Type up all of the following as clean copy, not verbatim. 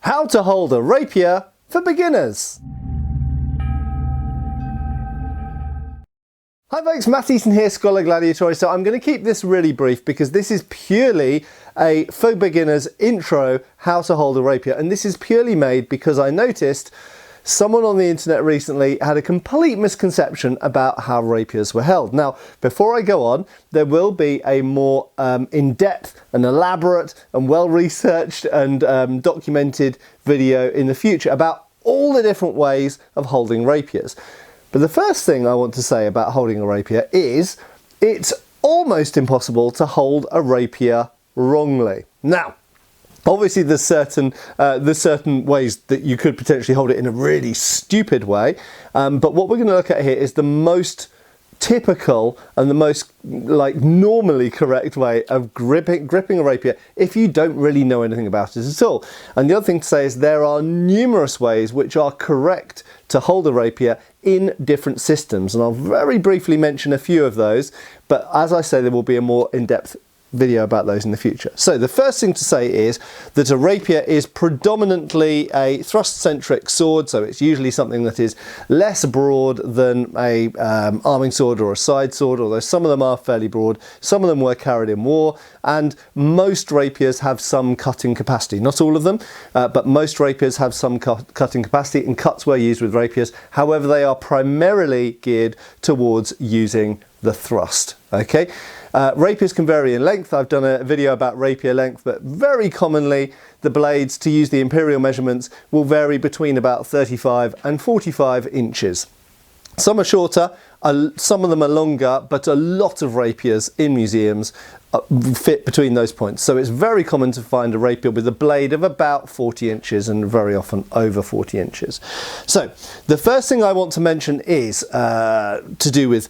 How to hold a rapier for beginners. Hi folks, Matt Easton here, Schola Gladiatoria. So I'm going to keep this really brief because this is purely a for beginners intro how to hold a rapier, and this is purely made because I noticed someone on the internet recently had a complete misconception about how rapiers were held. Now, before I go on, there will be a more in-depth and elaborate and well-researched and documented video in the future about all the different ways of holding rapiers. But the first thing I want to say about holding a rapier is it's almost impossible to hold a rapier wrongly. Now, obviously there's certain ways that you could potentially hold it in a really stupid way, but what we're going to look at here is the most typical and the most normally correct way of gripping a rapier if you don't really know anything about it at all. And the other thing to say is there are numerous ways which are correct to hold a rapier in different systems, and I'll very briefly mention a few of those, but as I say, there will be a more in-depth video about those in the future. So the first thing to say is that a rapier is predominantly a thrust-centric sword, so it's usually something that is less broad than a arming sword or a side sword, although some of them are fairly broad, some of them were carried in war, and most rapiers have some cutting capacity. Not all of them, but most rapiers have some cutting capacity, and cuts were used with rapiers. However, they are primarily geared towards using the thrust. Okay, rapiers can vary in length. I've done a video about rapier length, but very commonly the blades, to use the imperial measurements, will vary between about 35 and 45 inches. Some are shorter, some of them are longer, but a lot of rapiers in museums fit between those points. So it's very common to find a rapier with a blade of about 40 inches and very often over 40 inches. So the first thing I want to mention is to do with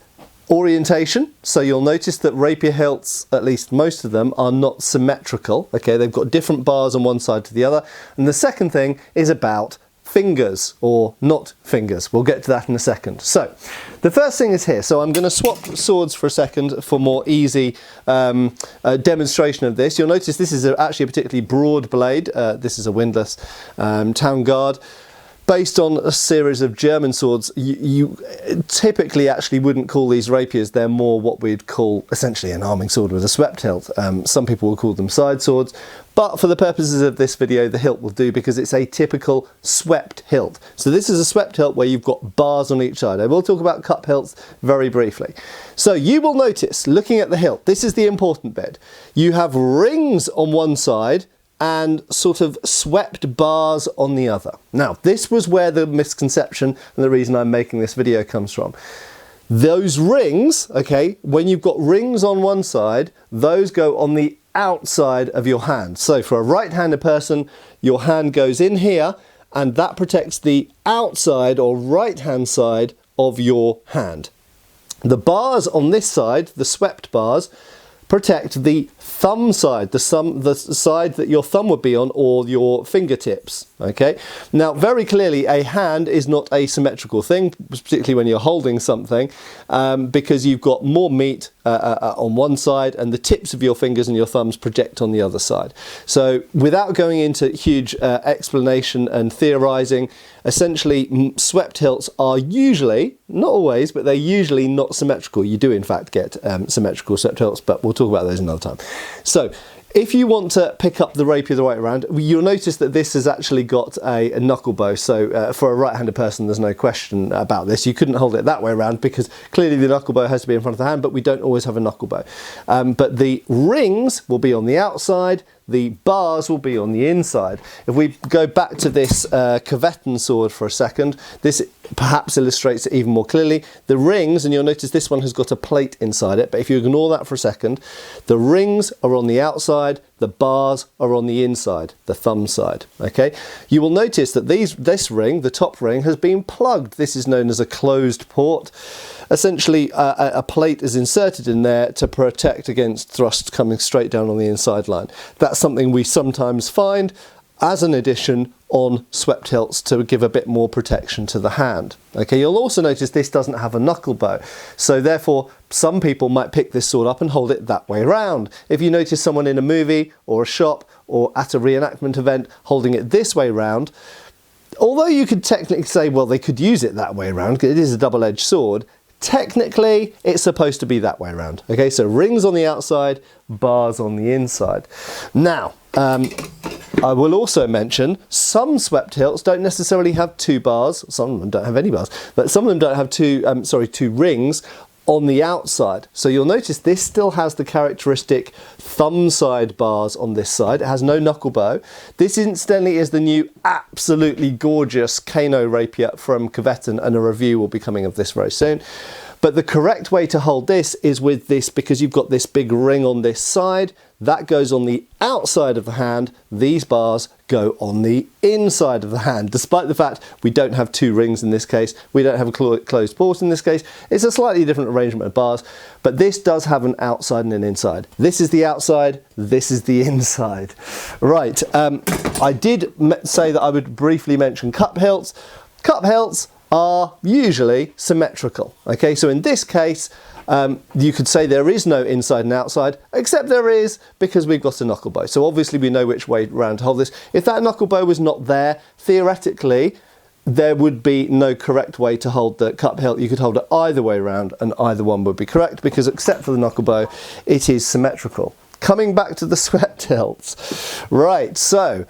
orientation. So you'll notice that rapier hilts, at least most of them, are not symmetrical. Okay, they've got different bars on one side to the other. And the second thing is about fingers or not fingers. We'll get to that in a second. So the first thing is here. So I'm going to swap swords for a second for more easy demonstration of this. You'll notice this is actually a particularly broad blade. This is a windlass town guard. Based on a series of German swords, you typically actually wouldn't call these rapiers. They're more what we'd call essentially an arming sword with a swept hilt. Some people will call them side swords, but for the purposes of this video, the hilt will do because it's a typical swept hilt. So this is a swept hilt where you've got bars on each side. I will talk about cup hilts very briefly. So you will notice, looking at the hilt, this is the important bit. You have rings on one side and sort of swept bars on the other. Now, this was where the misconception and the reason I'm making this video comes from. Those rings, okay, when you've got rings on one side, those go on the outside of your hand. So for a right-handed person, your hand goes in here, and that protects the outside or right-hand side of your hand. The bars on this side, the swept bars, protect the thumb side, the side that your thumb would be on, or your fingertips. Okay, now very clearly a hand is not a symmetrical thing, particularly when you're holding something, because you've got more meat on one side and the tips of your fingers and your thumbs project on the other side. So without going into huge explanation and theorizing, essentially swept hilts are usually, not always, but they're usually not symmetrical. You do in fact get symmetrical swept hilts, but we'll talk about those another time. So if you want to pick up the rapier the right way around, you'll notice that this has actually got a knuckle bow. So for a right-handed person, there's no question about this. You couldn't hold it that way around because clearly the knuckle bow has to be in front of the hand, but we don't always have a knuckle bow. But the rings will be on the outside, the bars will be on the inside. If we go back to this Cavetten sword for a second, this perhaps illustrates it even more clearly. The rings, and you'll notice this one has got a plate inside it, but if you ignore that for a second, the rings are on the outside, the bars are on the inside, the thumb side. Okay, you will notice that this ring, the top ring, has been plugged. This is known as a closed port. Essentially, a plate is inserted in there to protect against thrust coming straight down on the inside line. That's something we sometimes find as an addition on swept hilts to give a bit more protection to the hand. Okay, you'll also notice this doesn't have a knuckle bow, so therefore some people might pick this sword up and hold it that way around. If you notice someone in a movie or a shop or at a reenactment event holding it this way round, although you could technically say, well, they could use it that way around because it is a double-edged sword, technically it's supposed to be that way around. Okay, so rings on the outside, bars on the inside. Now, I will also mention some swept hilts don't necessarily have 2 bars, some of them don't have any bars, but some of them don't have 2 rings on the outside. So you'll notice this still has the characteristic thumb side bars on this side. It has no knuckle bow. This incidentally is the new absolutely gorgeous Kano rapier from Coveton, and a review will be coming of this very soon. But the correct way to hold this is with this, because you've got this big ring on this side, that goes on the outside of the hand. These bars go on the inside of the hand. Despite the fact we don't have 2 rings in this case, we don't have a closed port in this case, it's a slightly different arrangement of bars, but this does have an outside and an inside. This is the outside, this is the inside. Right, I did say that I would briefly mention cup hilts. Cup hilts are usually symmetrical. Okay, so in this case, you could say there is no inside and outside, except there is, because we've got a knuckle bow. So obviously we know which way round to hold this. If that knuckle bow was not there, theoretically, there would be no correct way to hold the cup hilt. You could hold it either way around and either one would be correct, because except for the knuckle bow, it is symmetrical. Coming back to the swept hilts. Right, so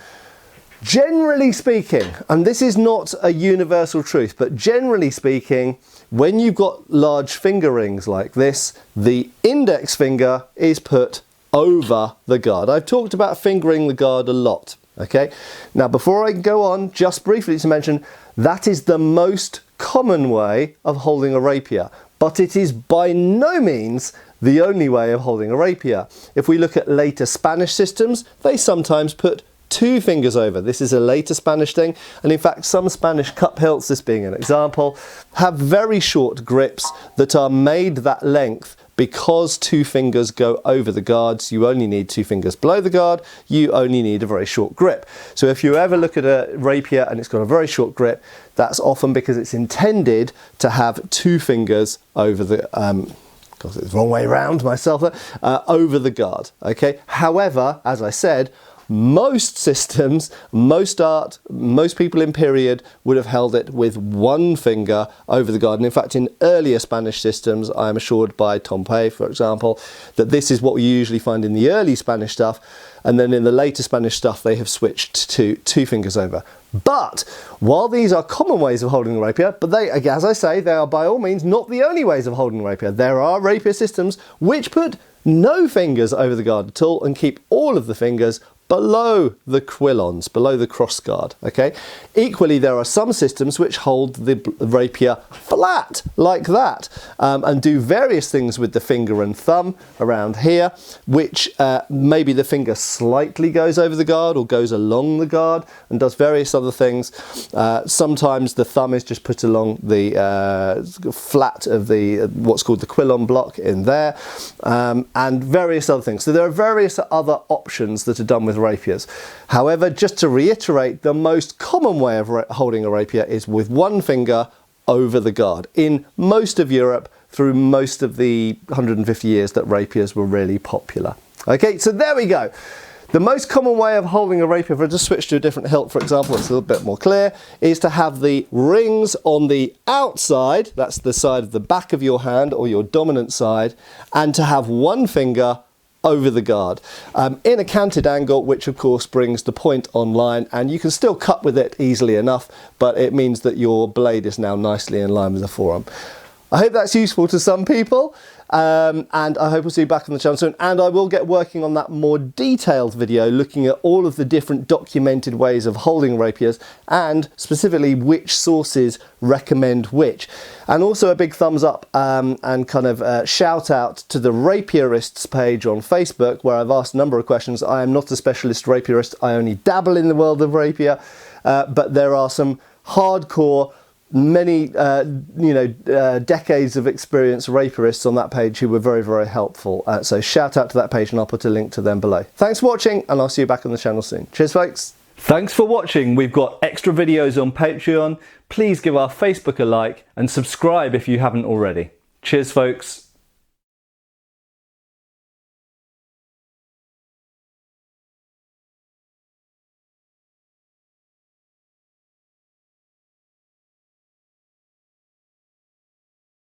generally speaking, and this is not a universal truth, but generally speaking, when you've got large finger rings like this, the index finger is put over the guard. I've talked about fingering the guard a lot, okay? Now, before I go on, just briefly to mention, that is the most common way of holding a rapier, but it is by no means the only way of holding a rapier. If we look at later Spanish systems, they sometimes put 2 fingers over. This is a later Spanish thing, and in fact some Spanish cup hilts, this being an example, have very short grips that are made that length because 2 fingers go over the guards. You only need 2 fingers below the guard, you only need a very short grip. So if you ever look at a rapier and it's got a very short grip, that's often because it's intended to have 2 fingers over the it's the wrong way around myself there, over the guard. Okay, however, as I said, most systems, most art, most people in period would have held it with 1 finger over the guard. And in fact, in earlier Spanish systems, I am assured by Tompe, for example, that this is what we usually find in the early Spanish stuff. And then in the later Spanish stuff, they have switched to 2 fingers over. But while these are common ways of holding a rapier, but they, as I say, they are by all means not the only ways of holding a rapier. There are rapier systems which put no fingers over the guard at all and keep all of the fingers below the quillons, below the cross guard, okay? Equally, there are some systems which hold the rapier flat, like that, and do various things with the finger and thumb around here, which maybe the finger slightly goes over the guard or goes along the guard and does various other things. Sometimes the thumb is just put along the flat of the what's called the quillon block in there, and various other things. So there are various other options that are done with rapiers. However, just to reiterate, the most common way of holding a rapier is with 1 finger over the guard in most of Europe through most of the 150 years that rapiers were really popular. Okay, so there we go. The most common way of holding a rapier, if I just switch to a different hilt, for example, it's a little bit more clear, is to have the rings on the outside, that's the side of the back of your hand or your dominant side, and to have 1 finger over the guard in a canted angle, which of course brings the point online, and you can still cut with it easily enough, but it means that your blade is now nicely in line with the forearm. I hope that's useful to some people, and I hope we'll see you back on the channel soon, and I will get working on that more detailed video looking at all of the different documented ways of holding rapiers and specifically which sources recommend which. And also a big thumbs up and kind of shout out to the Rapierists page on Facebook, where I've asked a number of questions. I am not a specialist rapierist, I only dabble in the world of rapier, but there are some hardcore, many decades of experience rapierists on that page who were very, very helpful. So shout out to that page, and I'll put a link to them below. Thanks for watching, and I'll see you back on the channel soon. Cheers, folks. Thanks for watching. We've got extra videos on Patreon. Please give our Facebook a like and subscribe if you haven't already. Cheers, folks.